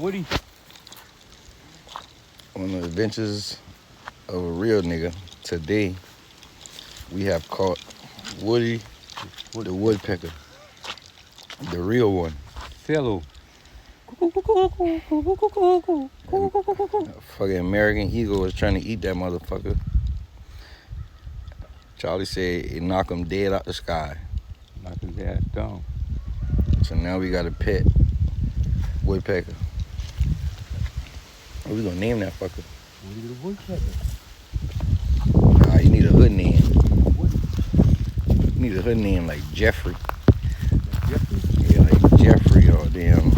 Woody. On the adventures of a real nigga, today we have caught Woody the woodpecker, the real one. Fellow. A fucking American eagle was trying to eat that motherfucker. Charlie said it knocked him dead out the sky. Knock his ass down. So now we got a pet woodpecker. What we gonna name that fucker? Woody the woodpecker. Nah, you need a hood name. Woody. You need a hood name like Jeffrey. Jeffrey. Yeah, like Jeffrey or damn